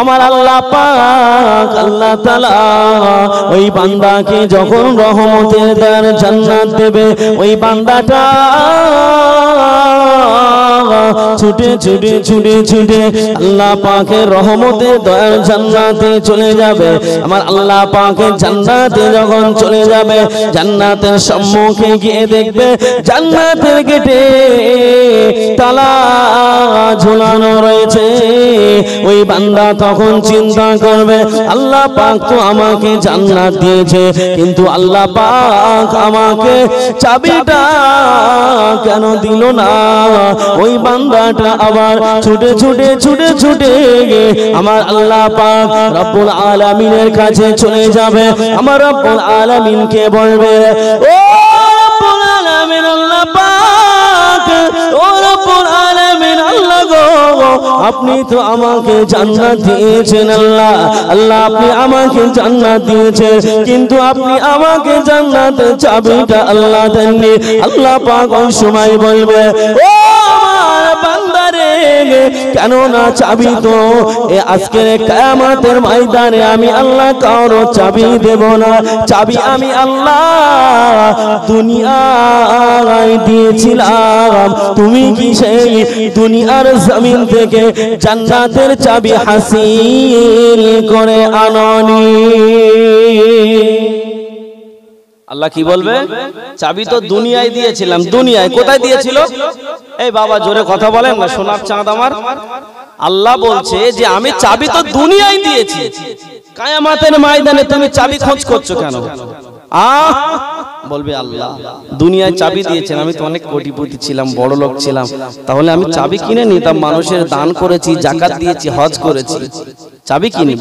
আমার আল্লাহ পাক আল্লাহ তাআলা ওই বান্দাকে যখন রহমতের দ্বার জান্নাত দেবে, ওই বান্দাটা ছুটে ছুটে ছুটে ছুটে আল্লাহ পাকের রহমতের দ্বার জান্নাতে চলে যাবে। আমার আল্লাহ পাকের জান্নাতে যখন চলে যাবে, জান্নাতের সম্মুখে গিয়ে দেখবে জান্নাতের গেটে তালা ঝোলানো রয়েছে। ওই বান্দা তখন চিন্তা করবে, আল্লাহ পাক তো আমাকে জান্নাত দিয়েছে, কিন্তু আল্লাহ পাক আমাকে চাবিটা কেন দিল না? ওই বান্দাটা আবার ছুটে ছুটে ছুটে ছুটে আমার আল্লাহ পাক রব্বুল আলামিনের কাছে চলে যাবে। আমার রব্বুল আলামিনকে বলবে, ও রব্বুল আলামিন আল্লাহ পাক, ও রব্বুল আলামিন আল্লাহ গো, আপনি তো আমাকে জান্নাত দিয়েছেন আল্লাহ, আল্লাহ আপনি আমাকে জান্নাত দিয়েছেন, কিন্তু আপনি আমাকে জান্নাতের চাবিটা আল্লাহ দেননি। আল্লাহ পাক ওই সময় বলবে, ও আমার বান্দারে, কেন না চাবি তো আজকের কিয়ামতের ময়দানে আমি আল্লাহ কারো চাবি দেব না। চাবি আমি আল্লাহ দুনিয়ায় দিয়েছিলাম, তুমি কি সেই দুনিয়ার জমিন থেকে জান্নাতের চাবি হাসিল করে আননি? আল্লাহ কি বলবে? চাবি তো দুনিয়ায় দিয়েছিলাম। দুনিয়ায় কোথায় দিয়েছিল? এই বাবা জোরে কথা বলেন না, সোনার চাঁদ আমার। আল্লাহ বলছে যে আমি চাবি তো দুনিয়ায় দিয়েছি, কিয়ামতের ময়দানে তুমি চাবি খোঁজ করছো কেন? বলবে আল্লাহ দুনিয়ায় চাবি দিয়েছেন, আমি তো অনেক কোটিপতি ছিলাম, বড় লোক ছিলাম, তাহলে আমি চাবি কিনে নিতাম, মানুষের দান করেছি, যাকাত দিয়েছি, হজ করেছি, চাবি কিনে।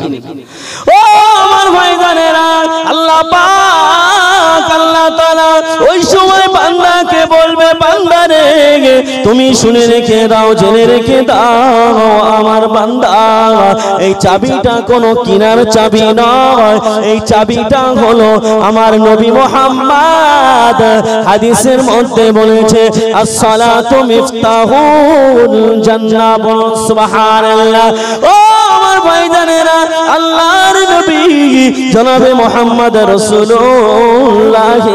ও আমার ভাইজানেরা, আল্লাহ পাক আল্লাহ তাআলা ওই সময় বান্দাকে বলবে, বান্দারে তুমি শুনে রেখে দাও, জেনে রেখে দাও, আমার বান্দা এই চাবিটা কোনো কিনার চাবি নয়, এই চাবিটা হলো আমার নবী মুহাম্মদ হাদিসের মধ্যে বলেছে, as-salatu মিফতাহুল জান্নাহ, সুবহানাল্লাহ। ও আমার ভাইজানেরা, আল্লাহর নবী জনাবে মুহাম্মদ রাসূলুল্লাহ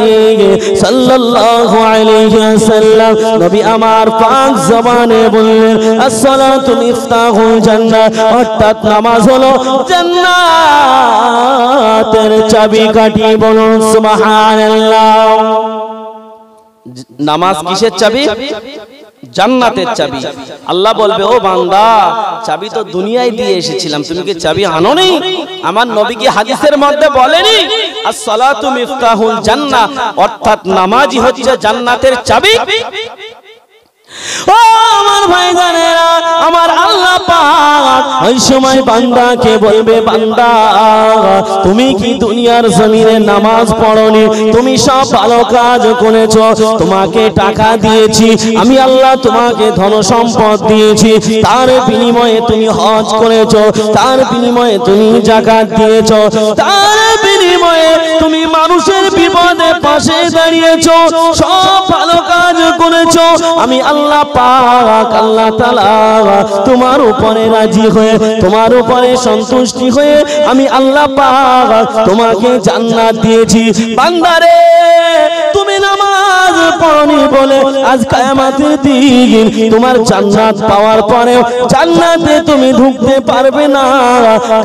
সাল্লাল্লাহু আলাইহি ওয়াসাল্লাম নবী আমার পাক জবানে বললেন, as-salatu মিফতাহুল জান্নাহ, অর্থাৎ নামাজ হলো জান্নাতের চাবিকাঠি। বলুন সুবহানাল্লাহ। নামাজ কিসের চাবি? জান্নাতের চাবি। আল্লাহ বলবে, ও বান্দা চাবি তো দুনিয়ায় দিয়ে এসেছিলাম, তুমি কি চাবি আনোনি? আমার নবী কি হাদিসের মধ্যে বলেনি as-salatu মিফতাহুল জান্নাহ, অর্থাৎ নামাজই হচ্ছে জান্নাতের চাবি? ও আমার ভাইজানেরা, আমার আল্লাহ পাক ওই সময় বান্দাকে বলবে, বান্দা তুমি কি দুনিয়ার জমিনে নামাজ পড়োনি? তুমি সব ভালো কাজ করেছো, তোমাকে টাকা দিয়েছি আমি আল্লাহ, তোমাকে ধন সম্পদ দিয়েছি, তার বিনিময়ে তুমি হজ করেছো, তার বিনিময়ে তুমি যাকাত দিয়েছো, তার বিনিময়ে তুমি মানুষের বিপদে পাশে দাঁড়িয়েছো, সব ভালো কাজ করেছো। আমি আল্লাহ পাক আল্লাহ তাআলা তোমার উপরে রাজি হয়ে, তোমার উপরে সন্তুষ্টি হয়ে আমি আল্লাহ পাক তোমাকে জান্নাত দিয়েছি। বান্দারে তুমি নামাজ পড়নি বলে আজ কিয়ামতের দিন তোমার জান্নাত পাওয়ার পরেও জান্নাতে তুমি ঢুকতে পারবে না,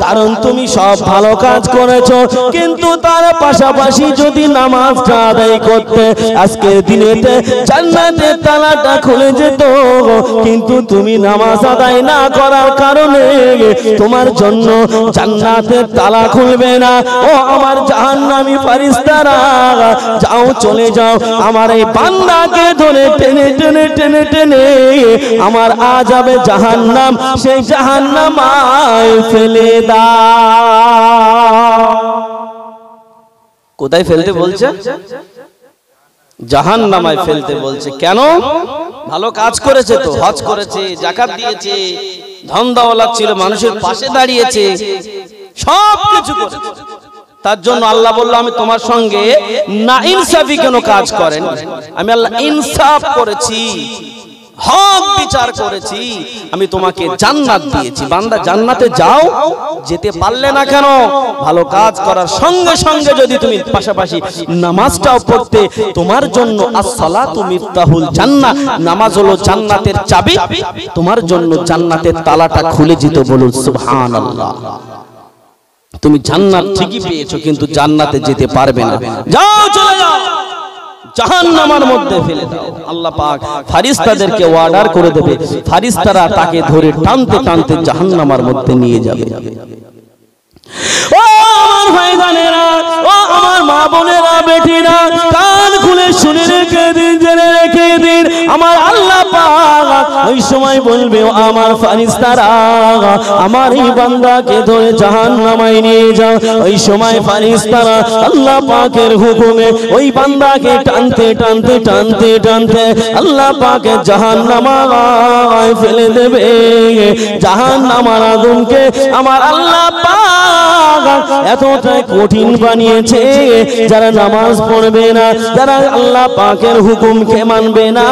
কারণ তুমি সব ভালো কাজ করেছো, কিন্তু তার পাশাপাশি যদি নামাজটা আদায় করতে আজকের দিনেতে জান্নাতের তালাটা খুলে যেত, কিন্তু তুমি নামাজ আদায় না করার কারণে তোমার জন্য জান্নাতের তালা খুলবে না। ও আমার জাহান্নামী ফেরেশতারা, যাও চলে যাও, আমার এই বান্দাকে ধরে টেনে টেনে টেনে টেনে আমার আযাবে জাহান্নাম, সেই জাহান্নামায় ফেলে দাও। কোথায় ফেলতে বলছে? জাহান্নামায় ফেলতে বলছে। কেন? ভালো কাজ করেছে তো, হজ করেছে, যাকাত দিয়েছে, ধন দৌলত ছিল, মানুষের পাশে দাঁড়িয়েছে, সব কিছু করেছে, তার জন্য আল্লাহ বলল আমি তোমার সঙ্গে না ইনসাফি কেন কাজ করেন, আমি আল্লাহ ইনসাফ করেছি, হক বিচার করেছি, আমি তোমাকে জান্নাত দিয়েছি। বান্দা জান্নাতে যাও, যেতে পারলে না কেন, ভালো কাজ করার সঙ্গে সঙ্গে যদি তুমি পাশাপাশি নামাজটাও পড়তে, তোমার জন্য as-সালাতু মিফতাহুল জান্নাহ, নামাজ হলো জান্নাতের চাবি, তোমার জন্য জান্নাতের তালাটা খুলে যেত। বলুন সুবহানাল্লাহ। তুমি জান্নাত ঠিকই পেয়েছো, কিন্তু জান্নাতে যেতে পারবে না। যাও, চলে যাও, জাহান্নামের মধ্যে ফেলে দাও। আল্লাহ পাক ফেরেশতাদেরকে অর্ডার করে দেবে, ফেরেশতারা তাকে ধরে টানতে টানতে জাহান্নামের মধ্যে নিয়ে যাবে। ও আমার ভাইজানেরা, ও আমার মা বোনেরা, বেটিরা, কান খুলে শুনে রেখে দিন, জেনে রেখে দিন। আমার আল্লাহ পাক ওই সময় বলবে, ও আমার ফেরেশতারা, আমার এই বান্দাকে ধরে জাহান্নামে নিয়ে যাও। ওই সময় ফেরেশতারা আল্লাহ পাকের হুকুমে ওই বান্দাকে টানতে টানতে টানতে টানতে আল্লাহ পাকে জাহান্নামে ফেলে দেবে। জাহান্নামের আগুনকে আমার আল্লাহ পাক এতটাই কঠিন বানিয়েছে, যারা নামাজ পড়বে না, যারা আল্লাহ পাকের হুকুমকে মানবে না,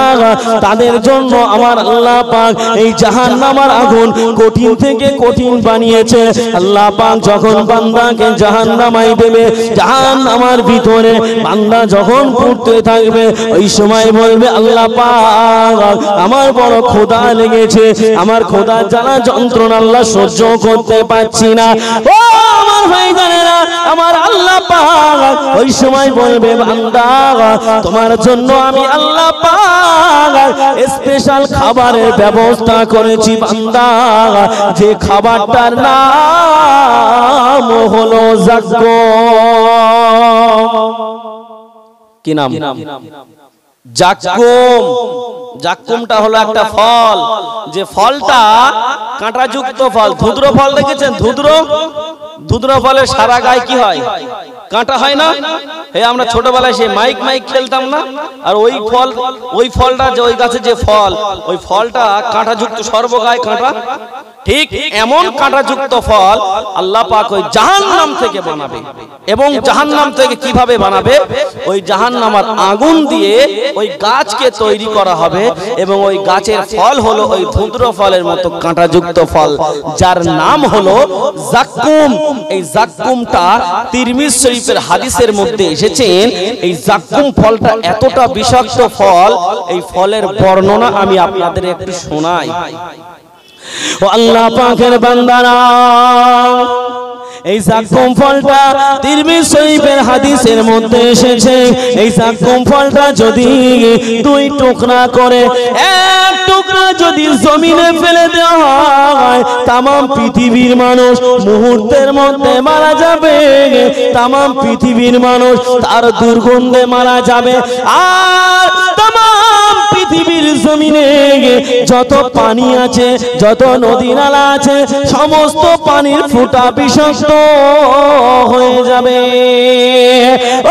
তাদের জন্য আমার আল্লাহ পাক এই জাহান্নামের আগুন কঠিন থেকে কঠিন বানিয়েছে। আল্লাহ পাক যখন বান্দাকে জাহান্নামে দেবে, জাহান্নামের ভিতরে বান্দা যখন পড়তে থাকবে, ওই সময় বলবে, আল্লাহ পাক আমার বড় ক্ষুধা লেগেছে, আমার ক্ষুধার জ্বালা যন্ত্রণা আল্লাহ সহ্য করতে পারছি না। ও আমার ভাইজানেরা, আমার আল্লাহ পাক ওই সময় বলবে, বান্দা তোমার জন্য আমি আল্লাহ পাক স্পেশাল খাবারের ব্যবস্থা করেছি। বান্দা, যে খাবারটার নাম হলো যাক্কুম। কি নাম? যাক্কুম। যাক্কুমটা হলো একটা ফল, যে ফলটা কাঁটাযুক্ত ফল। ধুদ্র ফল দেখেছেন? ধুদ্র ফলের সারা গায়ে কি হয়? কাঁটা হয় না? আমরা ছোটবেলায় সে মাইক খেলতাম না, আর ওই ফলটা যে ওই গাছে যে ফল, ওই ফলটা কাঁটাযুক্ত, সর্বগায়ে কাঁটা। ঠিক এমন কাঁটাযুক্ত ফল আল্লাহ পাক ওই জাহান্নাম থেকে বানাবে। এবং জাহান্নাম থেকে কিভাবে বানাবে? ওই জাহান্নামের আগুন দিয়ে ওই গাছকে তৈরি করা হবে, এবং ওই গাছের ফল হলো ওই ধুদ্র ফলের মতো কাঁটাযুক্ত ফল, যার নাম হলো যাক্কুম। এই যাক্কুমটা তিরমিজি শরীফের হাদিসের মধ্যে এসেছেন। এই যাক্কুম ফলটা এতটা বিষাক্ত ফল, এই ফলের বর্ণনা আমি আপনাদের একটু শোনাই। ও আল্লাহ পাকের বান্দারা, এই যাক্কুম ফলটা তিরমিজি শরীফের হাদিসের মধ্যে এসেছে। এই যাক্কুম ফলটা যদি দুই টুকরা করে, এক টুকরা যদি জমিনে ফেলে দেওয়া হয়, তামাম পৃথিবীর মানুষ মুহূর্তের মধ্যে মারা যাবে। তামাম পৃথিবীর মানুষ তার দুর্গন্ধে মারা যাবে। আর তামাম পৃথিবীর জমিনে যত পানি আছে, যত নদী নালা আছে, সমস্ত পানির ফোঁটা বিষাক্ত হয়ে যাবে।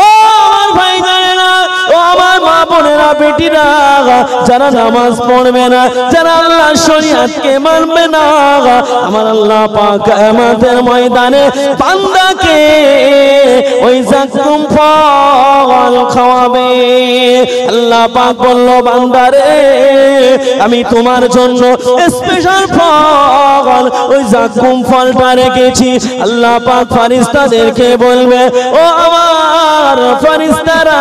ও আমার ভাইজানেরা, ও আমার মা বোনেরা, বেটিরা, যারা নামাজ পড়বে না, যারা আল্লাহর শরীয়তকে মানবে না, আমার আল্লাহ পাক কিয়ামতের ময়দানে বান্দাকে ওই যাক্কুম ফল খাওয়াবে। আল্লাহ পাক বলল, বান্দারে, আমি তোমার জন্য স্পেশাল ফল ওই যাক্কুম ফলটা রেখেছি। আল্লাহ পাক ফেরেশতাদেরকে বলবে, ও আমার ফেরেশতারা,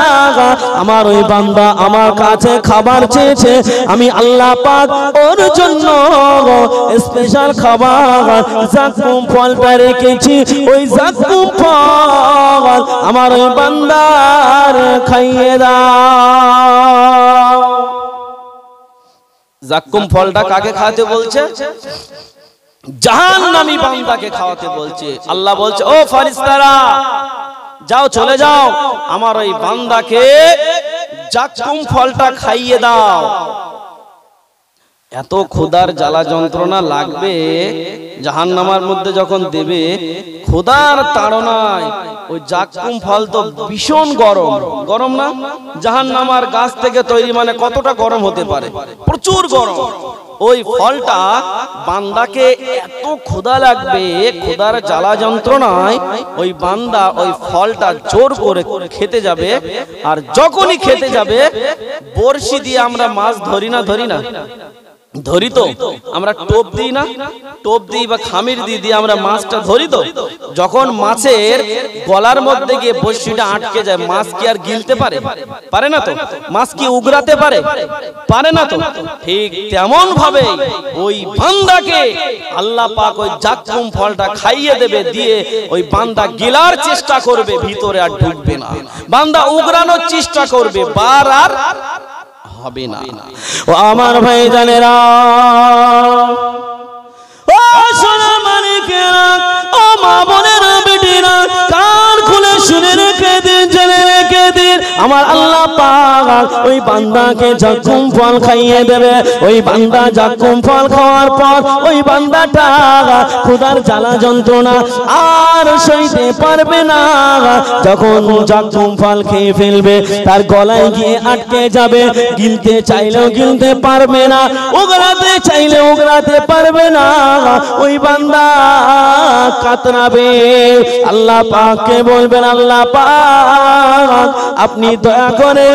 আমার ওই বান্দা আমার কাছে খাবার চেয়েছে, আমি আল্লাহ পাক ওর জন্য স্পেশাল খাবার যাক্কুম ফলটা রেখেছি। ওই যাক্কুম ফল আমার ওই বান্দার খাইয়ে দাও। যাক্কুম ফলটা কাকে খাওয়াতে বলছে? জাহান্নামী বান্দাকে খাওয়াতে বলছে। আল্লাহ বলছে, ও ফেরেশতারা, যাও, চলে যাও, আমার ওই বান্দাকে যাক্কুম ফলটা খাইয়ে দাও। এত ক্ষুধার জ্বালা যন্ত্রণা লাগবে জাহান্নামের মধ্যে যখন দেবে, ক্ষুধার তাড়নায় ওই যাক্কুম ফল তো ভীষণ গরম না? জাহান্নামের গাছ থেকে তৈরি, মানে কতটা গরম হতে পারে? প্রচুর গরম। ওই ফলটা বান্দাকে এত ক্ষুধা লাগবে, ক্ষুধার জ্বালা যন্ত্রণায় ওই বান্দা ওই ফলটা জোর করে খেতে যাবে। আর যখনই খেতে যাবে, বড়শি দিয়ে আমরা মাছ ধরি না ধরি তো, আমরা টোপ দিই না, টোপ দিই বা খামির দিয়ে আমরা মাছটা ধরি তো। যখন মাছের গলার মধ্যে গিয়ে বড়শিটা আটকে যায়, মাছ কি আর গিলতে পারে? পারে না তো। মাছ কি উগরাতে পারে? পারে না তো। ঠিক তেমন ভাবে ওই বান্দাকে আল্লাহ পাক ওই জাক্কুম ফলটা খাইয়ে দেবে, দিয়ে ওই বান্দা গিলার চেষ্টা করবে, ভিতরে আর ঢুকবে না। বান্দা উগরানোর চেষ্টা করবে, বার আর হবে না। ও আমার ভাই জানেরা, ও সোনা মানিকেরা, ও মা বোনের বেটিরা, কান খুলে শুনে রেখে দিন, জেনে রেখে দিন, আমার আল্লাহ পাক ওই বান্দাকে জাক্কুম ফল খাইয়ে দেবে। ওই বান্দা জাক্কুম ফল খাওয়ার পর ওই বান্দাটা ক্ষুধার জ্বালা যন্ত্রণা আর সইতে পারবে না। যখন জাক্কুম ফল খেয়ে ফেলবে, তার গলায় গিয়ে আটকে যাবে, গিলতে চাইলেও গিলতে পারবে না, ওগরাতে চাইলে ওগরাতে পারবে না। ওই বান্দা কাতরাবে, আল্লাহ পাককে বলবেন, আল্লাহ পাক আপনি দয়া করে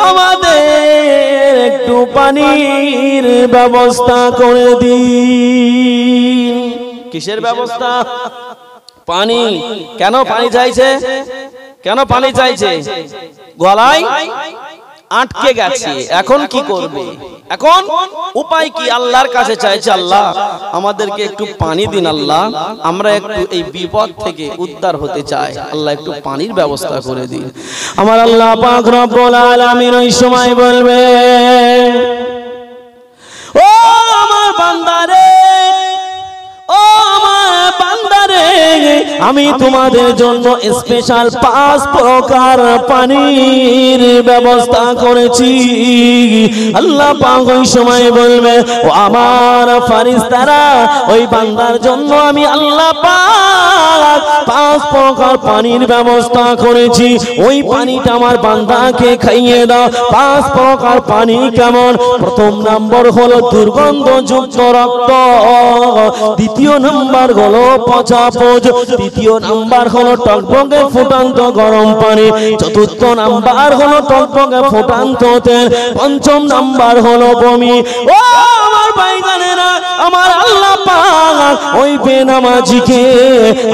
আমাদের একটু পানির ব্যবস্থা করে দিন। কিসের ব্যবস্থা? পানি। কেন পানি চাইছে? কেন পানি চাইছে? গলায় আটকে গেছে, এখন কি করবে? এখন উপায় কি? আল্লাহর কাছে চাইছে, আল্লাহ আমাদেরকে একটু পানি দিন, আল্লাহ আমরা একটু এই বিপদ থেকে উদ্ধার হতে চাই, আল্লাহ একটু পানির ব্যবস্থা করে দিন। আমার আল্লাহ পাক রব্বুল আলামিন ওই সময় বলবে, ও আমার বান্দারে, ও আমার বান্দারে, আমি তোমাদের জন্য স্পেশাল 5 প্রকার পানির ব্যবস্থা করেছি। আল্লাহ পাক ওই সময় বলবে, ও আমার ফেরেশতারা, ওই বান্দার জন্য আমি আল্লাহ পাক 5 প্রকার পানির ব্যবস্থা করেছি। ওই পানিটা আমার বান্দাকে খাইয়ে দাও। 5 প্রকার পানি কেমন? প্রথম নাম্বার হলো দুর্গন্ধযুক্ত রক্ত, দ্বিতীয় নাম্বার হলো পচা পোজ, তৃতীয় নাম্বার হলো টকবকে ফুটান্ত গরম পানি, চতুর্থ নাম্বার হলো টকবকে ফুটান্ত তেল, পঞ্চম নাম্বার হলো বমি। ও আমার ভাইজানেরা, আমার আল্লাহ পাক ওই বেনামাজিকে,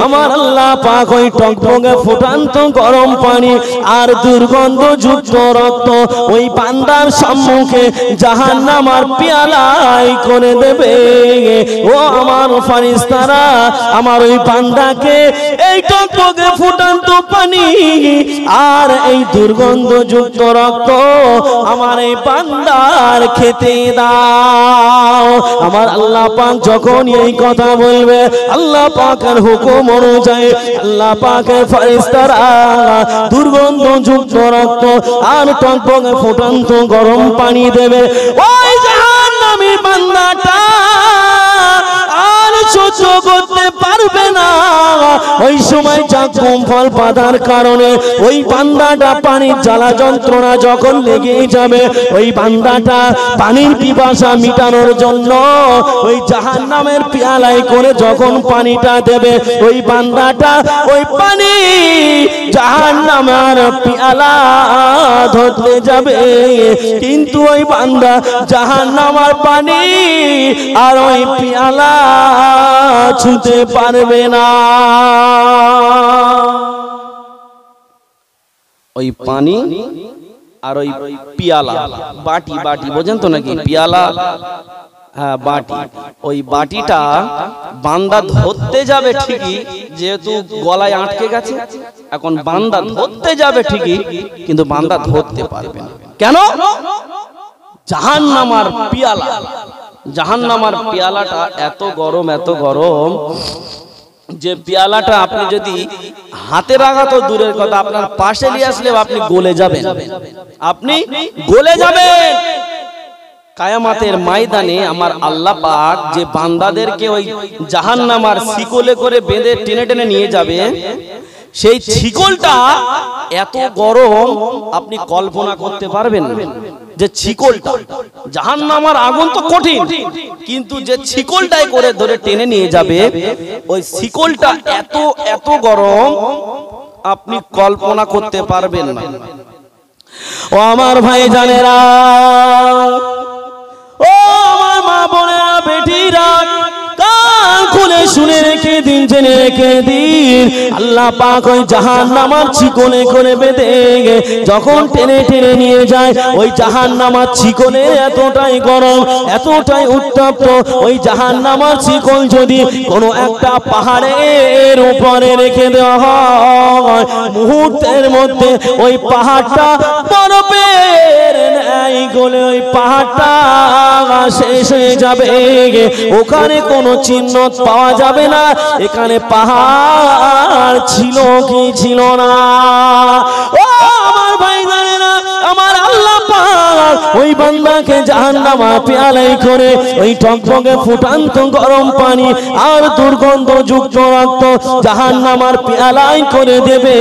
আমার আল্লাহ পাক ওই টকবকে ফুটান্ত গরম পানি আর দুর্গন্ধযুক্ত রক্ত ওই বান্দার সম্মুখে জাহান্নামের পেয়ালায় করে দেবে। ও আমার ফেরেশতারা, আমার ওই বান্দাকে এই টকবকে ফুটান্ত পানি আর এই দুর্গন্ধযুক্ত রক্ত আমার এই বান্দার খেতে দাও। আমার আল্লাহ পাক যখন এই কথা বলবে, আল্লাহ পাকের হুকুম অনুযায়ী আল্লাহ পাকের ফেরেশতারা দুর্গন্ধযুক্ত রক্ত আর টকবকে ফুটান্ত গরম পানি দেবে। ওই জাহান্নামী বান্দাটা আর সহ্য করতে পারবে না। ওই সময় জাক্কুম ফল বাঁধার কারণে ওই বান্দাটা পানির জ্বালা যন্ত্রণা যখন লেগে যাবে, ওই বান্দাটা পানির পিপাসা মিটানোর জন্য ওই জাহান্নামের পেয়ালায় করে যখন পানিটা দেবে, ওই বান্দাটা ওই পানি জাহান্নামের পেয়ালা ধরতে যাবে, কিন্তু ওই বান্দা জাহান্নামের পানি আর ওই পেয়ালা ছুঁতে পারবে না। ওই পানি আর ওই পিয়ালা, বাটি, বাটি বোঝেন তো নাকি? পিয়ালা, হ্যাঁ বাটি। ওই বাটিটা বান্দা ধরতে যাবে ঠিকই, যেহেতু গলায় আটকে গেছে, এখন বান্দা ধরতে যাবে ঠিকই, কিন্তু বান্দা ধরতে পারবে না। কেন? জাহান্নামের পিয়ালা, জাহান্নামের পিয়ালাটা এত গরম, এত গরম যে পিয়ালাটা আপনি যদি হাতে রাখা তো দূরের কথা, আপনার পাশে নিয়ে আসলে আপনি গলে যাবেন, আপনি গলে যাবেন। কায়ামতের ময়দানে আমার আল্লাহ পাক যে বান্দাদেরকে ওই জাহান্নামের শিকলে করে বেঁধে টেনে টেনে নিয়ে যাবে, সেই শিকলটা এত গরম আপনি কল্পনা করতে পারবেন না। যে শিকলটা, জাহান্নামের আগুন তো কঠিন, কিন্তু যে শিকলটাই করে ধরে টেনে নিয়ে যাবে, ওই শিকলটা এত এত গরম আপনি কল্পনা করতে পারবেন না। ও আমার ভাই জানেরা, ও আমার মা বোনেরা, বেটিরা, কান খুলে শুনে রেখে দিন, জেনে রেখে দিন, আল্লাহ পাক ওই জাহান্নামের শিকলে করে বেঁধে যখন টেনে টেনে নিয়ে যায়, ওই জাহান্নামের শিকলে এতটাই গরম, এতটাই উত্তপ্ত, ওই জাহান্নামের শিকল যদি কোনো একটা পাহাড়ের উপরে রেখে দেওয়া হয়, মুহূর্তের মধ্যে ওই পাহাড়টা বরফের ন্যায় গলে ওই পাহাড়টা শেষ হয়ে যাবে। ওখানে কোনো চিহ্ন পাওয়া যাবে না এখানে পাহাড় ছিল কি ছিল না। ও আমার ভাই জানেনা, আমার আল্লাহ পাক ওই বান্দাকে জাহান্নামা পেয়ালাই করে ওই টকটকে ফুটান্ত গরম পানি আর দুর্গন্ধযুক্ত রক্ত জাহান্নামার পেয়ালাই করে দেবে।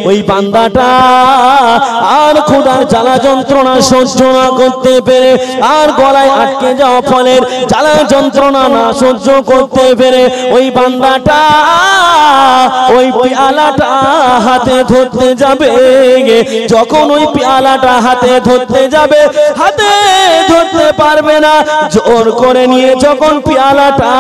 ওই বান্দাটা আর ক্ষুধার জ্বালা যন্ত্রণা সহ্য না করতে পেরে, আর গলায় আটকে যাওয়া ফলের জ্বালা যন্ত্রণা না সহ্য করতে পেরে, ওই বান্দাটা ওই পেয়ালাটা হাতে ধরতে যাবে। যখন ওই পেয়ালাটা হাতে ধরতে যাবে, হাতে ধরতে পারবে না, জোর করে নিয়ে যখন পেয়ালাটা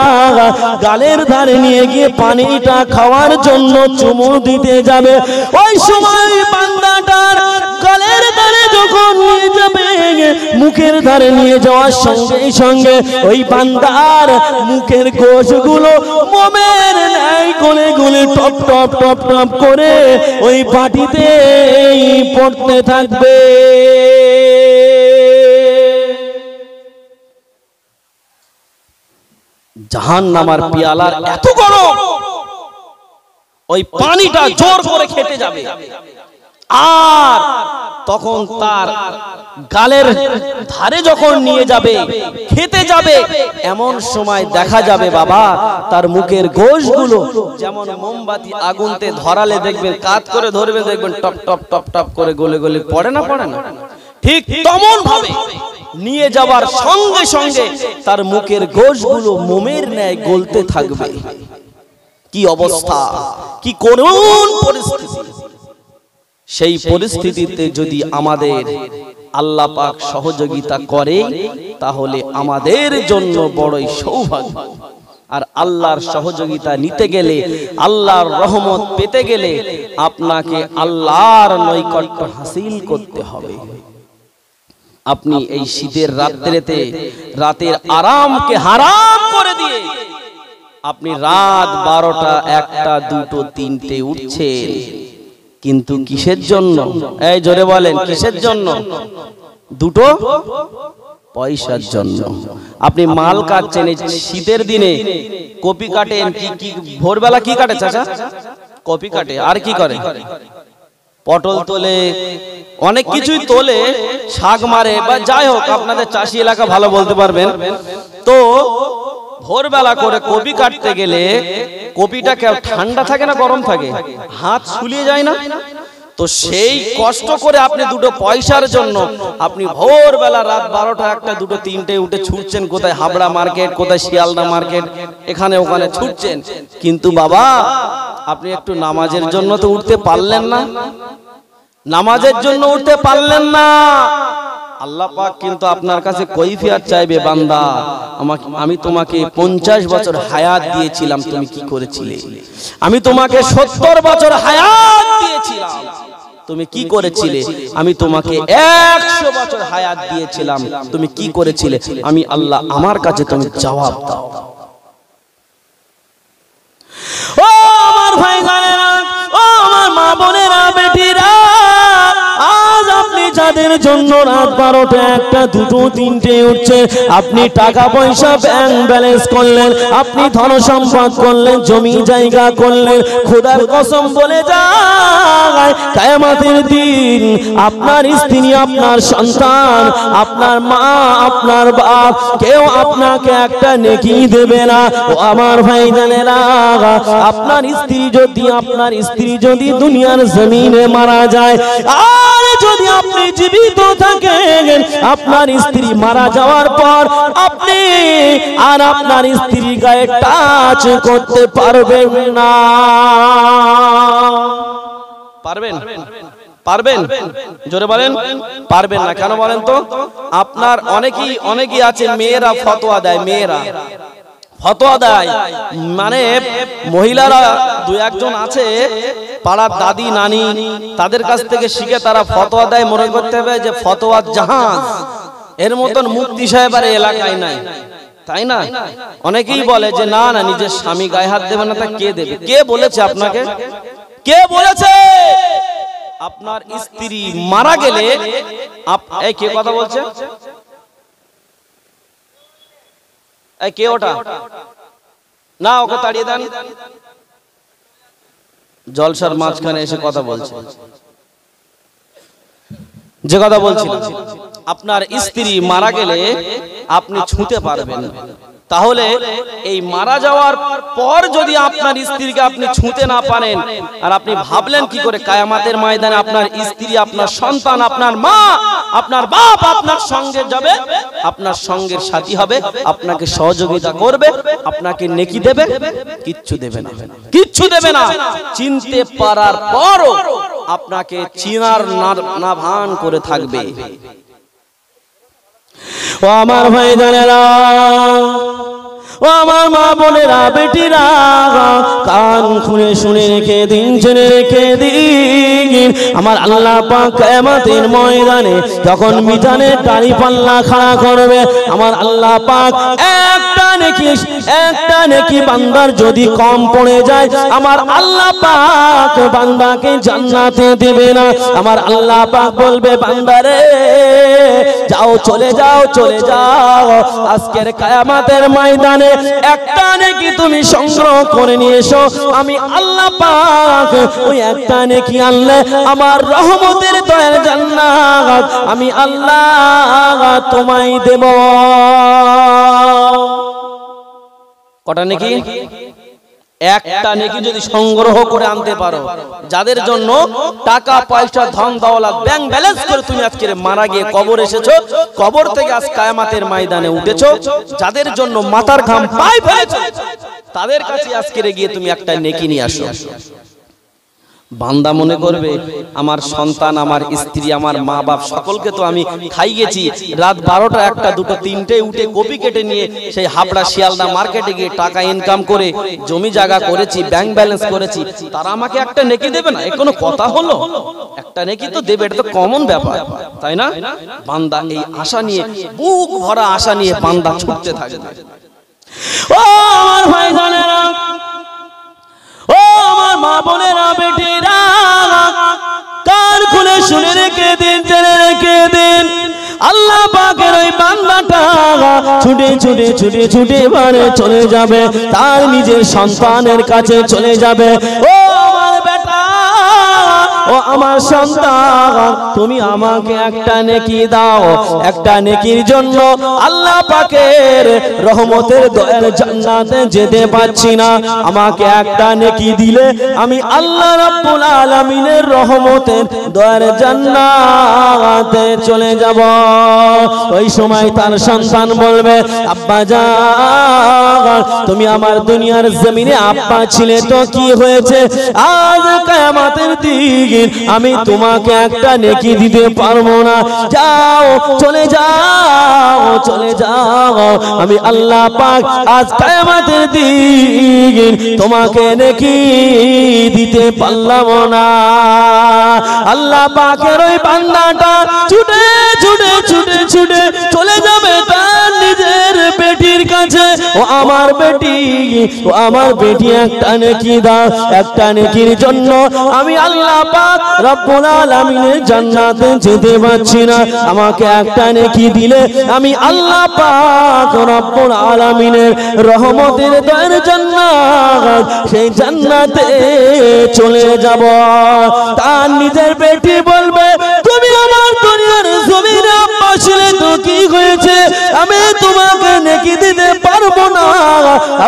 গালের ধারে নিয়ে গিয়ে পানিটা খাওয়ার জন্য চুমু দিতে যাবে, ওই সময় বান্দাটার গালের ধারে যখন নিয়ে যাবে, মুখের ধারে নিয়ে যাওয়ার সঙ্গে সঙ্গে ওই বান্দার মুখের কোষগুলো মোমের ন্যায় গলে গলে টপ টপ টপ টপ করে ওই পাটিতে পড়তে থাকবে। জাহান্নামের পেয়ালার এত গরম, ওই পানিটা জোর করে খেতে যাবে, আর তখন তার গালের ধারে যখন নিয়ে যাবে, খেতে যাবে, এমন সময় দেখা যাবে বাবা তার মুখের গোশগুলো যেমন মোমবাতি আগুনতে ধরালে দেখবেন কাত করে ধরবে, দেখবেন টপ টপ টপ টপ করে গলে গলে পড়ে না, পড়ে না, ঠিক তেমন ভাবে নিয়ে যাবার সঙ্গে সঙ্গে তার মুখের গোশগুলো মোমের ন্যায় গলতে থাকবে। কি অবস্থা, কি করুণ পরিস্থিতি! সেই পরিস্থিতিতে যদি আমাদের আল্লাহ পাক সহযোগিতা করে, তাহলে আমাদের জন্য বড়ই সৌভাগ্য। আর আল্লাহর সহযোগিতা নিতে গেলে, আল্লাহর রহমত পেতে গেলে আপনাকে আল্লাহর নৈকট্য হাসিল করতে হবে। আপনি এই শীতের রাত্রিতে রাতের আরামকে হারাম করে দিয়ে আপনি রাত 12টা 1টা 2টো 3টে উঠছেন, কিন্তু কিসের জন্য? এই জোরে বলেন, কিসের জন্য? দুটো পয়সার জন্য। আপনি মাল কাটছেন এই শীতের দিনে, কপি কাটেন, কি ভোরবেলা কি কাটে চাচা? কপি কাটে, আর কি করে? পটল তোলে, অনেক কিছুই তোলে, শাক মারে, বা যাই হোক, আপনাদের চাষি এলাকা ভালো বলতে পারবেন। তো ভোরবেলা করে কপি কাটতে গেলে কপিটা ঠান্ডা থাকে না গরম থাকে? হাত শুলিয়ে যায় না? তো সেই কষ্ট করে আপনি দুটো পয়সার জন্য আপনি ভোরবেলা রাত 12টা 1টা 2টো 3টে উঠে ছুটছেন, কোথায় হাবড়া মার্কেট, কোথায় শিয়ালদা মার্কেট, এখানে ওখানে ছুটছেন, কিন্তু বাবা আপনি একটু নামাজের জন্য তো উঠতে পারলেন না, নামাজের জন্য উঠতে পারলেন না। আল্লাহ পাক কিন্তু আপনার কাছে কৈফিয়ত চাইবে, বান্দা আমি তোমাকে 50 বছর হায়াত দিয়েছিলাম, তুমি কি করেছিলে? আমি তোমাকে 70 বছর হায়াত দিয়েছিলাম, তুমি কি করেছিলে? আমি তোমাকে 100 বছর হায়াত দিয়েছিলাম, তুমি কি করেছিলে? আমি আল্লাহ আমার কাছে তুমি জবাব দাও। ও আমার ভাই জানেরা, ও আমার মা বোনেরা, বেটিরা, আজ আপনি যাদের জন্য রাত 12টা 1টা 2টো 3টে উঠছে, আপনি টাকা পয়সা ব্যাংক ব্যালেন্স করলেন, আপনি ধন সম্পদ করলেন, জমি জায়গা করলেন, খোদার কসম বলে যায় কিয়ামতের দিন আপনার স্ত্রী, আপনার সন্তান, আপনার মা, আপনার বাপ কেউ আপনাকে একটা নেকি দেবে না। ও আমার ভাইজানেরা, আপনার স্ত্রী যদি দুনিয়ার জমিনে মারা যায়, আর যদি আপনি জীবিত থাকেন, আপনার স্ত্রী মারা যাওয়ার পর আপনি আর আপনার স্ত্রী গায়ে টাচ করতে পারবেন না। পারবেন? পারবেন? জোরে বলেন। পারবেন না কেন বলেন তো? আপনার অনেকেই আছে মেয়েরা ফতোয়া দেয়, মেয়েরা ফতোয়া দেয়, মানে মহিলারা 2-1জন আছে পাড়ার দাদি নানি, তাদের কাছ থেকে শিখে তারা ফতোয়া দেয়, মনে করতে হবে যে ফতোয়ার জাহাজ, এর মতন মুফতি সাহেব আর এলাকায় নাই, তাই না? অনেকেই বলে যে না না, নিজের স্বামী গায়ে হাত দেবে না, তা কে দেবে? কে বলেছে আপনাকে? কে বলেছে? আপনার স্ত্রী মারা গেলে এই কে কথা বলছে? এই কে ওটা? না, ওকে তাড়িয়ে দেন। জলসার মাঝখানে এসে কথা বলছে। যে কথা বলছিলাম, আপনার স্ত্রী মারা গেলে আপনি ছুঁতে পারবেন, তাহলে এই মারা যাওয়ার পর যদি আপনার স্ত্রীকে আপনি ছুঁতে না পারেন, আর আপনি ভাবলেন কি করে কিয়ামতের ময়দানে আপনার স্ত্রী, আপনার সন্তান, আপনার মা, আপনার বাপ আপনার সঙ্গে যাবে, আপনার সঙ্গের সাথী হবে, আপনাকে সহযোগিতা করবে, আপনাকে নেকি দেবে? কিচ্ছু দেবে না, কিচ্ছু দেবে না। চিনতে পারার পরও আপনাকে চিনার না ভান করে থাকবে। ও আমার ভাইজানেরা, ও আমার মা বোনেরা, বেটিরা, কান খুলে শুনে রেখে দিন, জেনে রেখে দিন, আমার আল্লাহ পাক কিয়ামতের ময়দানে যখন মিজানের দাড়ি পাল্লা খাড়া করবে, আমার আল্লাহ পাক একটা নেকি বান্দার যদি কম পড়ে যায়, আমার আল্লাহ পাক বান্দাকে জান্নাতে দেবে না। আমার আল্লাহ পাক বলবে, বান্দারে যাও, চলে যাও, চলে যাও, আজকের কিয়ামতের ময়দানে একটা নেকি তুমি সংগ্রহ করে নিয়ে এসো, আমি আল্লাহ পাক ওই একটা নেকি আনলে আমার রহমতের দয়ার জান্নাত আমি আল্লাহ তোমায় দেব। কটা নেকি? একটা নেকি যদি সংগ্রহ করে আনতে পারো, যাদের জন্য টাকা পয়সা ধন দৌলত ব্যাংক ব্যালেন্স করে তুমি আজকে মারা গিয়ে কবর এসেছো, কবর থেকে আজ কিয়ামতের ময়দানে উঠেছো, যাদের জন্য মাথার ঘাম পায়ে ফেলেছো, তাদের কাছে আজকে গিয়ে তুমি একটা নেকি নিয়ে আসো। বান্দা মনে করবে আমার সন্তান, আমার স্ত্রী, আমার মা বাপ সকলকে তো আমি খাইয়েছি, রাত 12টা 1টা 2টো 3টে উঠে কপি কেটে নিয়ে সেই হাবড়া শিয়ালদা মার্কেটে গিয়ে টাকা ইনকাম করে জমি জায়গা করেছি, ব্যাংক ব্যালেন্স করেছি, তারা আমাকে একটা নেকি দেবে না? এ কোনো কথা হলো? একটা নেকি তো দেবে, এটা তো কমন ব্যাপার, তাই না? বান্দা এই আশা নিয়ে, বুক ভরা আশা নিয়ে বান্দা ছুটতে থাকে। ও আমার ভাইজানেরা, ও আমার মা বোনেরা, বেটিরা, কান খুলে শুনে রেখে দিন, জেনে রেখে দিন, আল্লাহ পাকের ওই বান্দাটা ছুটে ছুটে ছুটে ছুটে বাড়ি চলে যাবে, তার নিজের সন্তানের কাছে চলে যাবে। ও আমার বেটা, ও আমার সন্তান, তুমি আমাকে একটা নেকি দাও, একটা নেকির জন্য আল্লাহ পাকের রহমতের দয়ার জান্নাতে যেতে পারছি না, আমাকে একটা নেকি দিলে আমি আল্লাহ রাব্বুল আলামিনের রহমতের দয়ার জান্নাতে চলে যাব। ওই সময় তার সন্তান বলবে, আব্বা জান, তুমি আমার দুনিয়ার জমিনে আব্বা ছিলে তো কি হয়েছে, আজ কিয়ামতের দিন আমি তোমাকে একটা নেকি দিতে পারবো না, যাও, চলে যাও, চলে যাও, আমি আল্লাহ পাক আজ কিয়ামতের দিন তোমাকে নেকি দিতে পারলাম না। আল্লাহ পাকের ওই বান্দাটা ছুটে ছুটে ছুটে ছুটে চলে যাবে তার নিজের বেটির কাছে, ও আমার বেটি, ও আমার বেটি, একটা নেকি দাও, একটা নেকির জন্য আমি আল্লাহ পাক রব্বুল আলামিনের জান্নাতে যেতে পারছি না, আমাকে একটা নেকি দিলে আমি আল্লাহ পাক রব্বুল আলামিনের রহমতের দয়ার জান্নাত, সেই জান্নাতে চলে যাব। তার নিজের বেটি বলবে, তুমি আমার দুনিয়ার জমিনে আব্বা ছিলে তো কি হয়েছে, আমি তোমাকে নেকি দিতে পারবো না,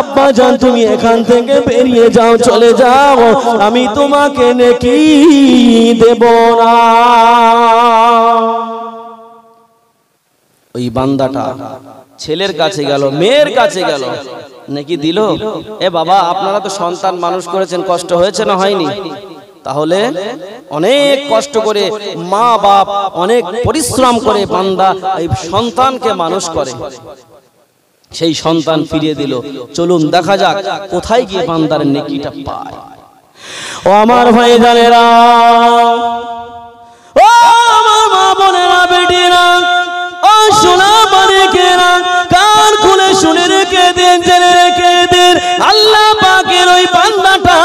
আব্বা জান তুমি এখান থেকে বেরিয়ে যাও, চলে যাও, আমি তোমাকে নেকি দেব না। ওই বান্দাটা ছেলের কাছে গেল, মেয়ের কাছে গেল, নেকি দিল। এ বাবা, আপনারা তো সন্তান মানুষ করেছেন, কষ্ট হয়েছে না হয়নি? তাহলে অনেক কষ্ট করে মা বাপ অনেক পরিশ্রম করে বান্দা এই সন্তানকে মানুষ করে, সেই সন্তান ফিরিয়ে দিল। চলুন দেখা যাক কোথায় গিয়ে বান্দার নেকিটা পায়। ও আমার ভাই জানেরা, ও আমার মা বোনেরা, বেটিরা, ও সোনা বাড়িকেরা, কান খুলে শুনে রেখে দিন, জেনে রেখে দিন, আল্লাহ পাকের ওই বান্দাটা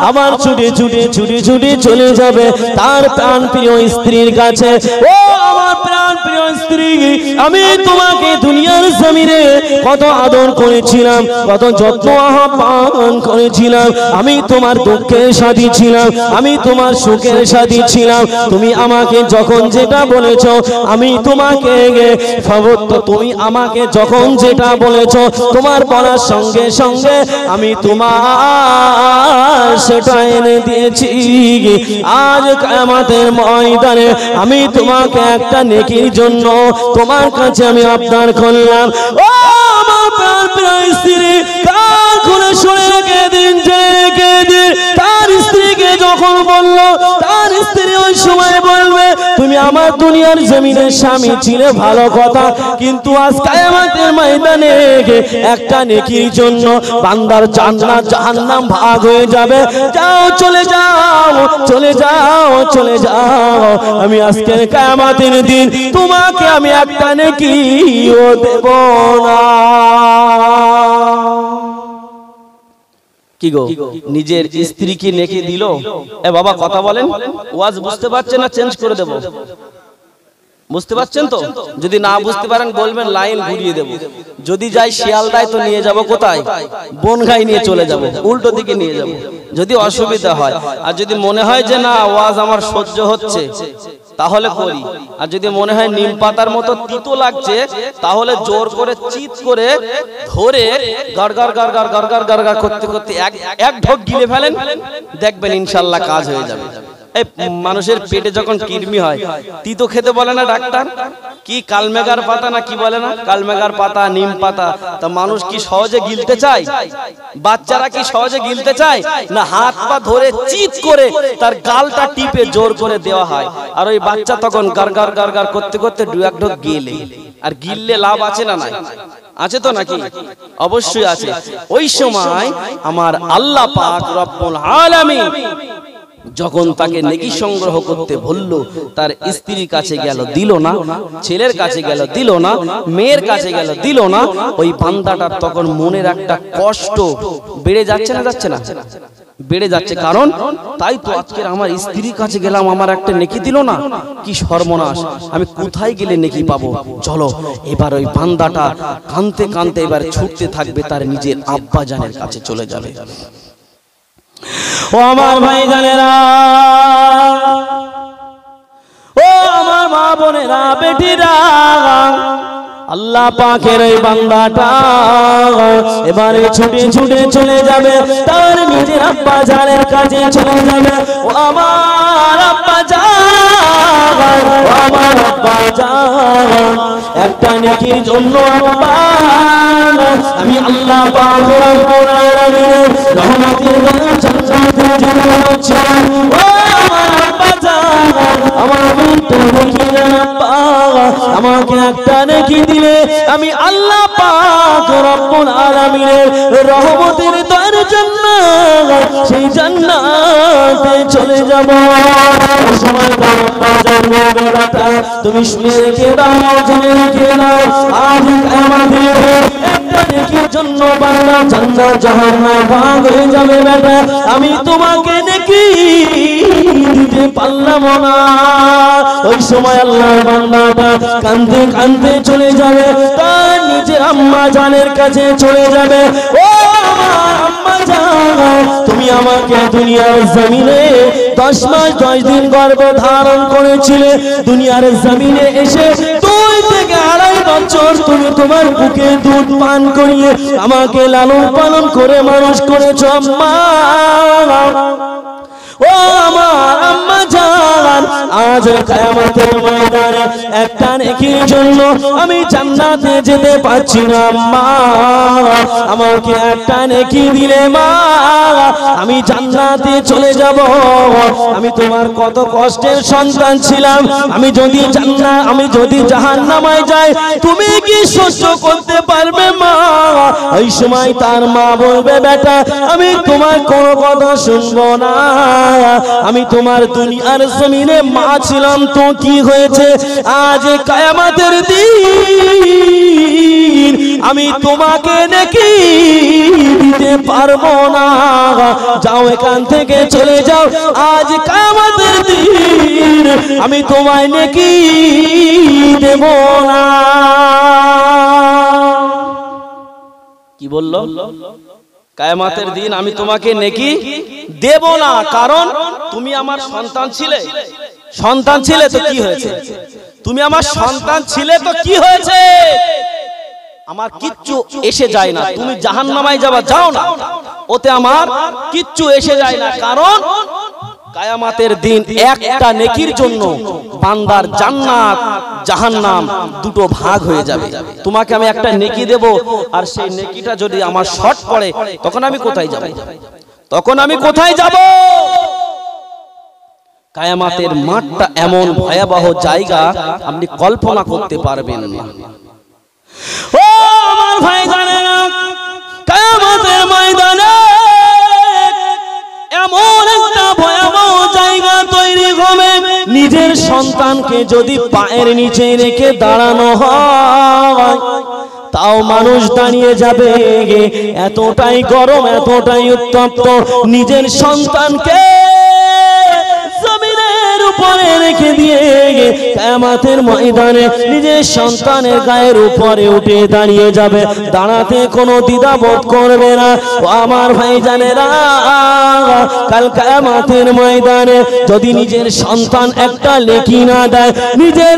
আমার ছুটে ছুটে ছুটে ছুটে চলে যাবে তার প্রাণ প্রিয় স্ত্রীর কাছে। ও আমার প্রাণ প্রিয় স্ত্রী, আমি তোমাকে দুনিয়ার জমিনে কত আদর করেছিলাম, কত যত্ন আহ্বান করেছিলাম, আমি তোমার দুঃখের সাথী ছিলাম, আমি তোমার সুখের সাথী ছিলাম, তুমি আমাকে যখন যেটা বলেছো আমি তোমাকে তুমি আমাকে যখন যেটা বলেছো তোমার বলার সঙ্গে সঙ্গে আমি তোমার সেটা এনে দিয়েছি। আজ কিয়ামতের ময়দানে আমি তোমাকে একটা নেকির জন্য তোমার কাছে আমি আবদার করলাম। ও আমার প্রাণ প্রিয় স্ত্রী, কান খুলে শুনে রেখে দিন, জেনে রেখে দিন, তার স্ত্রীকে যখন বললো, তার স্ত্রী ওই সময় বলবে, তুমি আমার দুনিয়ার জমিনের স্বামী ছিলে ভালো কথা, কিন্তু আজ কিয়ামতের ময়দানে একটা নেকির জন্য বান্দার জান্নাত জাহান্নাম ভাগ হয়ে যাবে। যাও, চলে যাও, চলে যাও, চলে যাও, আমি আজকের কিয়ামতের দিন তোমাকে আমি একটা নেকিও দেব না। কি গো, নিজের স্ত্রীকে নেকি দিল? এ বাবা কথা বলেন, ওয়াজ বুঝতে পারছেন না চেঞ্জ করে দেব? বুঝতে পারছেন তো? যদি না বুঝতে পারেন বলবেন, লাইন ঘুরিয়ে দেব। যদি যাই শিয়ালদায় তো নিয়ে যাব কোথায়? বনগাই নিয়ে চলে যাব, উল্টো দিকে নিয়ে যাব যদি অসুবিধা হয়। আর যদি মনে হয় যে না ওয়াজ আমার সহ্য হচ্ছে তাহলে করি, আর যদি মনে হয় নিম পাতার মতো তিতো লাগছে তাহলে জোর করে চিৎ করে ধরে গড়গড় গড়গড় গড়গড় গড়গড় করতে করতে এক ঢোক গিলে ফেলেন, দেখবেন ইনশাআল্লাহ কাজ হয়ে যাবে। এই মানুষের পেটে যখন কিডনি হয় তিতো খেতে বলে না ডাক্তার, কি কালমেঘার পাতা না কি বলে না, কালমেঘার পাতা, নিম পাতা, তা মানুষ কি সহজে গিলতে চায়? বাচ্চারা কি সহজে গিলতে চায়? না, হাত পা ধরে চিৎ করে তার গালটা টিপে জোর করে দেওয়া হয়, আর ওই বাচ্চা তখন গারগার গারগার করতে করতে দু এক ঢোক গিলে। আর গিললে লাভ আছে না নাই? আছে তো নাকি? অবশ্যই আছে। ওই সময় আমার আল্লাহ পাক রব্বুল আলামিন যখন তাকে নেকি সংগ্রহ করতে বলল, তার স্ত্রীর কাছে গেল, দিল না, ছেলের কাছে গেল, দিল না, মেয়ের কাছে গেল, দিল না, ওই বান্দাটার তখন মনের একটা কষ্ট বেড়ে যাচ্ছে না, যাচ্ছে না? বেড়ে যাচ্ছে। কারণ তাই তো আজকের আমার স্ত্রীর কাছে গেলাম, আমার একটা নেকি দিল না, কি সর্বনাশ, আমি কোথায় গেলে নেকি পাবো? চলো এবার ওই বান্দাটা কাঁদতে কাঁদতে এবার ছুটতে থাকবে, তার নিজের আব্বা জানের কাছে চলে যাবে। ও আমার ভাই জানেরা, ও আমার মা বোনেরা, বেটিরা, আল্লাহ পাকের এই বান্দাটা এবারে ছুটে ছুটে চলে যাবে, তার নিজের আব্বা জানের কাছে চলে যাবে। ও আমার আব্বা জান, ও আমার আব্বা জান, একটা নেকির জন্য আব্বা আমি আল্লাহ পাক রব্বুল আলামিনের রহমতের জান্নাতে চলে যাচ্ছি। ও আমার আব্বা জান, আমার একটা নেকি দেন আব্বা, আমাকে একটা নেকি দিলে আমি আল্লাহ পাক রব্বুল আলামিনের রহমতের দয়ার জান্নাত, সেই জান্নাতে চলে যাব। সময় আব্বা জানের কথা তুমি শুনে রেখে দাও, জেনে রেখে দাও, আজ আমাদের একটা একটা নেকির জন্য বান্দা জান্নাত জাহান্নাম ভাগ হয়ে যাবে বেটা, আমি তোমাকে নেকি দিতে পারলাম না। ওই সময় আল্লাহর বান্দাটা কাঁদতে কাঁদতে চলে যাবে, তার নিজের আম্মা জানের কাছে চলে যাবে। ও আমার আম্মা জান, তুমি আমাকে দুনিয়ার জমিনে 10 মাস 10 দিন গর্ভে ধারণ করেছিলে, দুনিয়ার জমিনে এসে 2 থেকে 2.5 বছর তুমি তোমার বুকে দুধ পান করিয়ে আমাকে লালন পালন করে মানুষ করেছো আম্মা। ও আমার আম্মা জান, আজ কিয়ামতের ময়দানে একটা নেকির জন্য আমি জান্নাতে যেতে পারছি না আম্মা, আমাকে একটা নেকি দিলে মা আমি জান্নাতে চলে যাব। আমি তোমার কত কষ্টের সন্তান ছিলাম, আমি যদি জাহান্নামে যাই তুমি কি সহ্য করতে পারবে মা? ওই সময় তার মা বলবে বেটা আমি তোমার কোনো কথা শুনবো না, আমি তোমার দুনিয়ার জমিনে মা ছিলাম তো কি হয়েছে, আজ কিয়ামতের দিন আমি তোমাকে নেকি দিতে পারবো না, যাও এখান থেকে চলে যাও, আজ কিয়ামতের দিন আমি তোমায় নেকি দেব না। কি বললো? কিয়ামতের দিন আমি তোমাকে নেকি দেব না, কারণ তুমি আমার সন্তান ছিলে। সন্তান ছিলে তো কি হয়েছে? তুমি আমার সন্তান ছিলে তো কি হয়েছে? আমার কিচ্ছু এসে যায় না, তুমি জাহান্নামায় যাবা যাও না, ওতে আমার কিচ্ছু এসে যায় না, কারণ কিয়ামতের দিন একটা নেকির জন্য বান্দার জান্নাত জাহান্নাম দুটো ভাগ হয়ে যাবে। তোমাকে আমি একটা নেকি দেব, আর সেই নেকিটা যদি আমার শর্ট পড়ে তখন আমি কোথায় যাব? তখন আমি কোথায় যাব? কিয়ামতের মাঠটা এমন ভয়াবহ জায়গা আপনি কল্পনা করতে পারবেন না। ও আমার ভাই জানেনা, কিয়ামতের ময়দানে এমন একটা ভয়াবহ জায়গা তৈরি হবে, নিজের সন্তানকে যদি পায়ের নিচে রেখে দাঁড়ানো হয় তাও মানুষ দাঁড়িয়ে যাবে, এতটাই গরম এতটাই উত্তপ্ত। নিজের সন্তানকে জমিনের উপরে রেখে দিয়ে কিয়ামতের ময়দানে নিজের সন্তানের গায়ের উপরে উঠে দাঁড়িয়ে যাবে, দাঁড়াতে কোনো দ্বিধাবোধ করবে না। ও আমার ভাইজানেরা, কাল কিয়ামতের ময়দানে যদি নিজের সন্তান একটা নেকি না দেয়, নিজের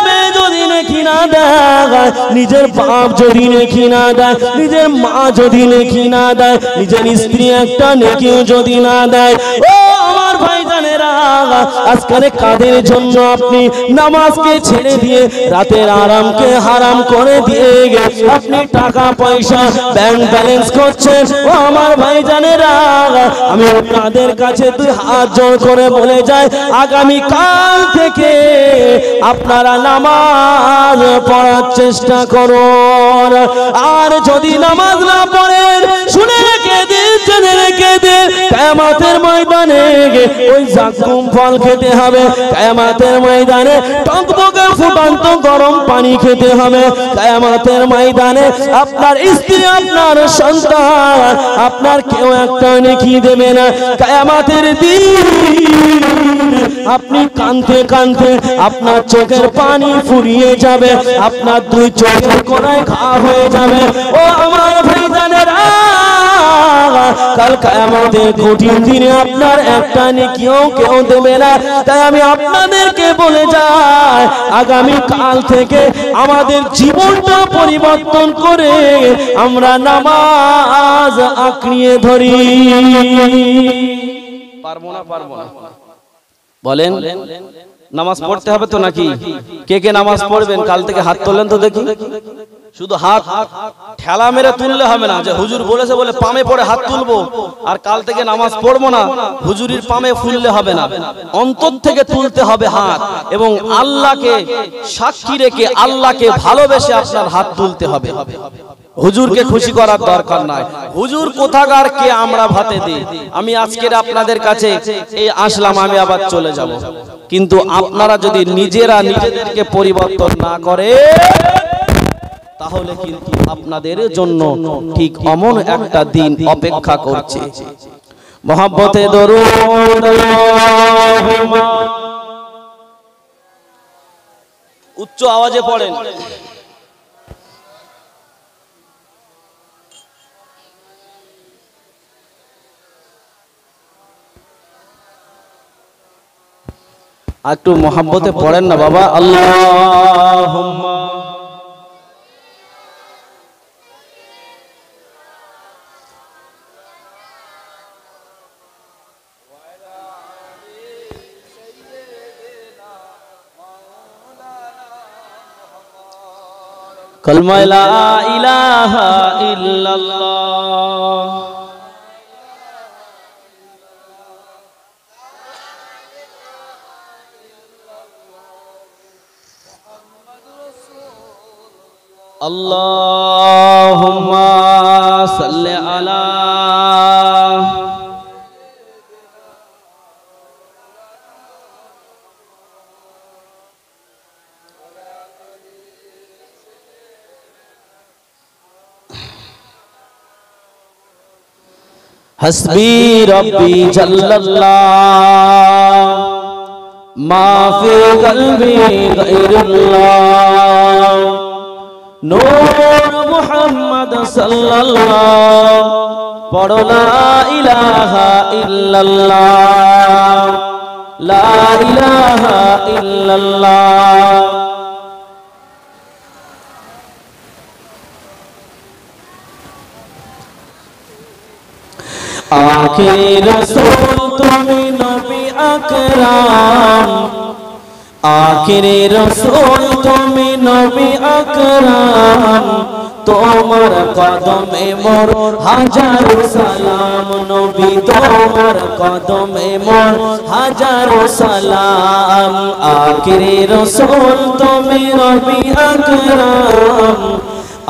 মেয়ে যদি নেকি না দেয়, নিজের বাপ যদি নেকি না দেয়, নিজের মা যদি নেকি না দেয়, নিজের স্ত্রী একটা নেকি যদি না দেয়, ও আমার ভাইজানেরা, আজকাল কাদের জন্য আপনি নামাজকে ছেড়ে দিয়ে রাতের আরামকে হারাম করে দিয়ে আপনি টাকা পয়সা ব্যাংক ব্যালেন্স করছেন। ও আমার ভাইজানেরা, আমি আপনাদের কাছে 2 হাত জোড় করে বলে যাই, আগামী কাল থেকে আপনারা নামাজ পড়ার চেষ্টা করুন। আর যদি নামাজ না পড়েন, শুনে রেখে দিন, জেনে রেখে দিন, কিয়ামতের ময়দানে ওই জাকুম ফল খেতে হবে, কিয়ামতের ময়দানে টকবকে ফুটন্ত গরম পানি খেতে হবে, কিয়ামতের ময়দানে আপনার স্ত্রী আপনার সন্তান আপনার কেউ একটা নেকি দেবে না। কিয়ামতের দিন আপনি কাঁদতে কাঁদতে আপনার চোখের পানি ফুরিয়ে যাবে, আপনার 2 চোখের কোণায় ঘা হয়ে যাবে। ও আমার ভাইজানেরা, কাল কিয়ামতের কঠিন দিনে আপনার একটা নেকিও কেউ দেবে না। তাই আমি আপনাদেরকে বলে যাই, আগামী কাল থেকে আমাদের জীবনটা পরিবর্তন করে আমরা নামাজ আঁকড়িয়ে ধরি। পারবো না বলেন? নামাজ পড়তে হবে তো নাকি? কে কে নামাজ পড়বেন কাল থেকে হাত তোলেন তো দেখি। শুধু হাত ঠেলা মেরে তুললে হবে না, যে হুজুর বলেছে বলে পামে পড়ে হাত তুলবো আর কাল থেকে নামাজ পড়বো না, হুজুরির পামে ফুললে হবে না, অন্তর থেকে তুলতে হবে হাত, এবং আল্লাহকে সাক্ষী রেখে আল্লাহকে ভালোবেসে আপনার হাত তুলতে হবে। হুজুরকে খুশি করার দরকার নাই। হুজুর কোথাকার কে আমরা ভাতে দিই। আমি আজকের আপনাদের কাছে এই আসলাম, আমি আবার চলে যাব, কিন্তু আপনারা যদি নিজেরা নিজেদেরকে পরিবর্তন না করে তাহলে কিন্তু আপনাদের জন্য ঠিক অমন একটা দিন অপেক্ষা করছে। মহব্বতে দরুদ উচ্চ আওয়াজে পড়েন। একটু মহব্বতে পড়েন না বাবা। আল্লাহুম্মা কলমা লা ইলাহা ইল্লাল্লাহ আল্লাহুম্মা সাল্লি আলা हस्बी रब्बी जल्लल्लाह मा फी क़ल्बी गैरुल्लाह नूर मुहम्मद सल्लल्लाह पढ़ो ला इलाहा इल्लल्लाह ला इलाहा इल्लल्लाह। आखिरी रसूल तुमी नबी अकराम आखिरी रसूल तुमी नबी अकराम तोमर कदमे मोर हजारो सलाम नबी तोमर कदमे मोर हजारो सलाम। आखिरी रसूल तुमी नबी अकराम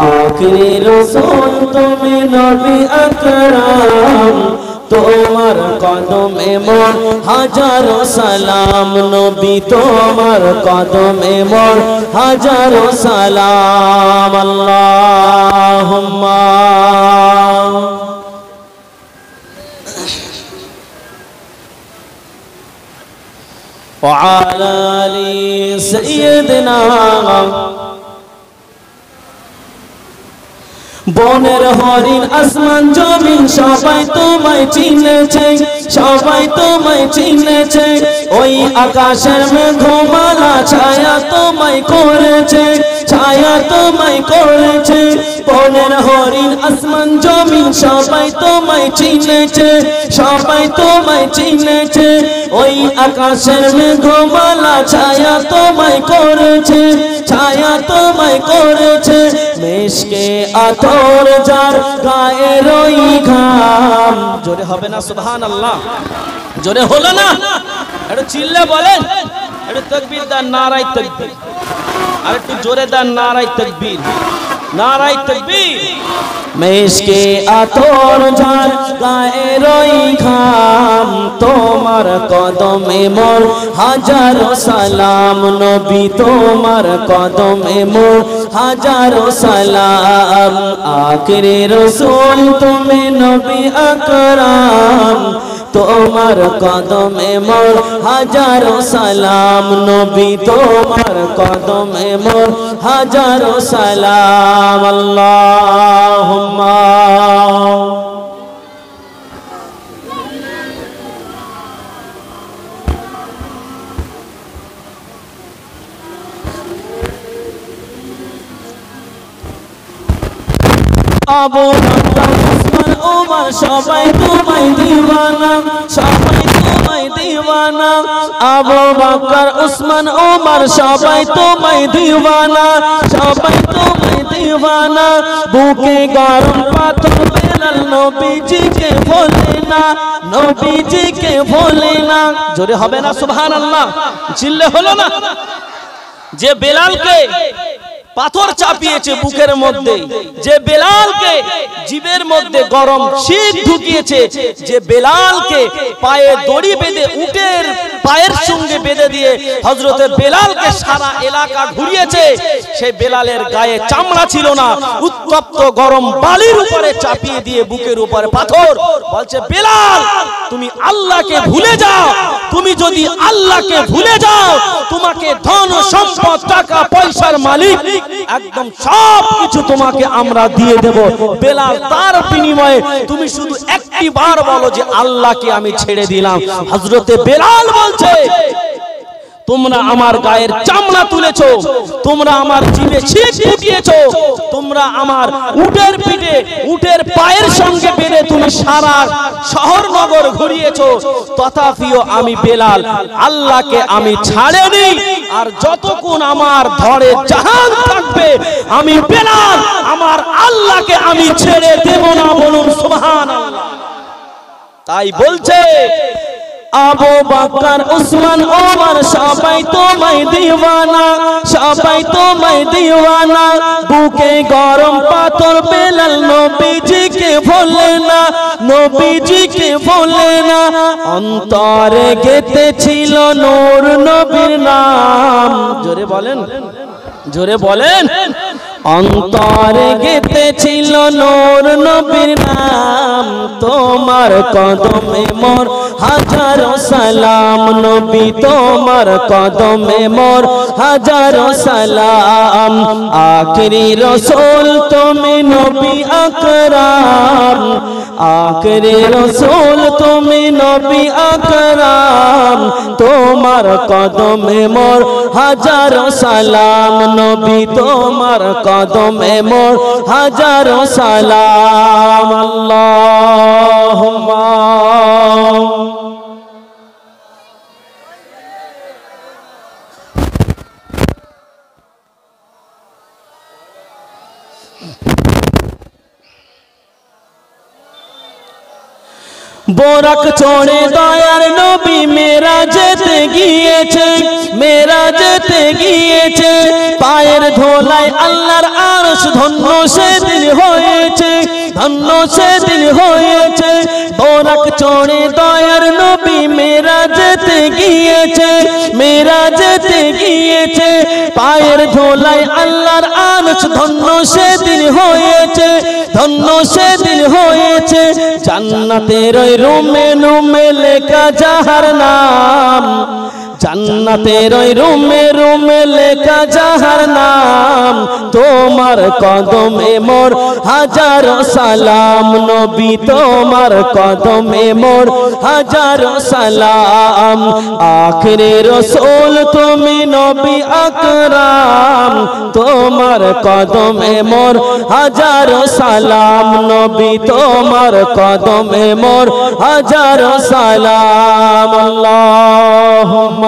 आखिरी रसूल तुमी नबी अकराम तोमर कदमे मोर हजारो सलाम नबी तोमर कदमे मोर हजारो सलाम। अल्लाहुम्मा व अला आलि सय्यिदना বনের হরিণ আসমান জমিন সবাই তোমায় চিনেছে সবাই তোমায় চিনেছে ওই আকাশের মেঘমালা ছায়া তোমায় করেছে ছায়া তোমায় করেছে বনের হরিণ আসমান জমিন সবাই তোমায় চিনেছে সবাই তোমায় চিনেছে ওই আকাশের মেঘমালা ছায়া তোমায় করেছে ছায়া তোমায় করেছে মেশকে আতর যার গায়ের ওই ঘাম জোরে হবে না সুবহানাল্লাহ জোরে হলো না একটু চিল্লে বলেন একটু তাকবীর দেন নারায়ে তাকবীর আর একটু জোরে দেন নারায়ে তাকবীর নারায়ে তাকবীর। মেশকে আতর যার গায়ের ওই ঘাম তোমার কদমে মোর হাজারো সালাম নবী তোমার কদমে মোর হাজারো সালাম। আখিরি রাসূল তুমি নবী আকরাম তোমার কদমে মোর হাজারো সালাম নবী তোমার কদমে মোর হাজারো সালাম। আল্লাহুম্মা আবু বকর উসমান ওমর সবাই তোমায় দিওয়ানা সবাই তোমায় দিওয়ানা আবু বকর উসমান ওমর সবাই তোমায় দিওয়ানা সবাই তোমায় দিওয়ানা বুকে গরম পাথর বেলাল নবীজিকে ভোলে না নবীজিকে ভোলে না জোরে হবে না সুবহানাল্লাহ চিল্লে হলো না যে বেলালকে পাথর চাপিয়েছে বুকের মধ্যে, যে বেলালকে জিবের মধ্যে গরম শীত ঢুকিয়েছে, যে বেলালকে পায়ে দড়ি বেঁধে উটের পায়ের সঙ্গে বেঁধে দিয়ে হযরতে বেলালকে সারা এলাকা ঘুরিয়েছে, সেই বেলালের গায়ে চামড়া ছিল না, উত্তপ্ত গরম বালির উপরে চাপিয়ে দিয়ে বুকের উপরে পাথর, বলছে বেলাল তুমি আল্লাহকে ভুলে যাও, তুমি যদি আল্লাহকে ভুলে যাও তোমাকে ধন সম্পদ টাকা পয়সার মালিক একদম সব কিছু তোমাকে আমরা দিয়ে দেব। বেলাল তার বিনিময়ে তুমি শুধু একটি বার বলো যে আল্লাহকে আমি ছেড়ে দিলাম। হযরতে বেলাল বলছে তোমরা আমার গায়ের চামড়া তুলেছো, তোমরা আমার জিভে ছিক ফুটিয়েছো, তোমরা আমার উটের পিঠে উটের পায়ের সঙ্গে বেঁধে তুমি সারা শহর নগর ঘুরিয়েছো, তথাপিও আমি বেলাল আল্লাহকে আমি ছাড়েনি, আর যতক্ষণ আমার ধরে জাহান থাকবে আমি বেলাল আমার আল্লাহকে আমি ছেড়ে দেব না। বলুন সুবহানাল্লাহ। তাই বলছে আবু বকর উসমান ওমর সবাই তোমায় দিওয়ানা, সবাই তোমায় দিওয়ানা, বুকে গরম পাথর বেলাল নবীজিকে ভোলে না, নবীজিকে ভোলে না, অন্তরে গেঁথেছিল নূর নবীর নাম। জোরে বলেন, জোরে বলেন। অন্তরে গেঁথেছিল নূর নবীর নাম, তোমার কদমে মোর হাজারো সালাম, নবী তোমার কদমে মোর হাজারো সালাম, আখেরি রাসূল তুমি নবী আকরাম, আখেরি রাসূল তুমি নবী আকরাম, তোমার কদমে মোর হাজারো সালাম, নবী তোমার কদমে মোর হাজারো সালাম। আল্লাহুম্মা বোরাক চড়ে দয়ার নবী মেরাজেতে গিয়েছে, মেরাজেতে গিয়েছে, পায়ের ধোলায় আল্লাহর আরশ ধন্য সেদিন হয়েছে, ধন্য সেদিন হয়েছে। বোরাক চড়ে দয়ার নবী মেরাজেতে গিয়েছে, মেরাজেতে গিয়েছে, পায়ের ধোলায় আল্লাহর আরশ ধন্য সেদিন হয়েছে, ধন্য সেদিন হয়েছে। জান্নাতের ওই রুমে রুমে লেখা যাহার নাম, জান্নাতের ওই রুমে রুমে লেখা যাহার নাম, তোমার কদমে মোর হাজারো সালাম, নবী তোমার কদমে মোর হাজারো সালাম, আখেরি রাসূল তুমি নবী আকরাম, তোমার কদমে মোর হাজারো সালাম, নবী তোমার কদমে মোর হাজারো সালাম। আল্লাহুম্মা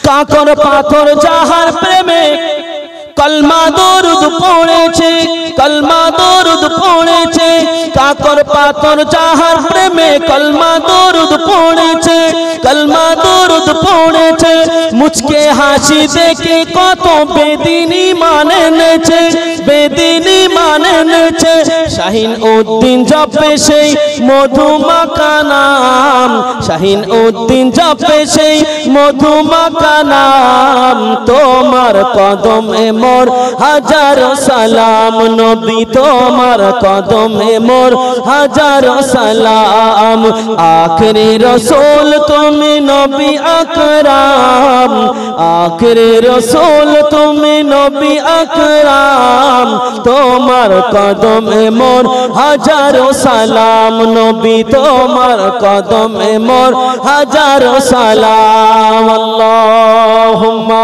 কাকর পাথর যাহার প্রেমে কলমা দরুদ পড়েছে, কলমা দরুদ পড়েছে, কাকর পাথর যাহার প্রেমে কলমা দরুদ পড়েছে, কলমা দরুদ পড়েছে, মুচকে হাসি দেখে কত বেদিনী মানে নেছে, বেদিনী মানে নেছে, শাহিন উদ্দিন জপে সেই মধুমাখা নাম, শাহিন উদ্দিন জপে সেই মধুমাখা নাম, তোমার কদমে মোর হাজারো সালাম, নবী তোমার কদমে মোর হাজারো সালাম, আখেরি রাসূল তুমি নবী আকরাম, আখেরি রাসূল তুমি নবী আকরাম, তোমার কদমে মোর হাজারো সালাম, নবী তোমার কদমে মোর হাজারো সালাম। আল্লাহুম্মা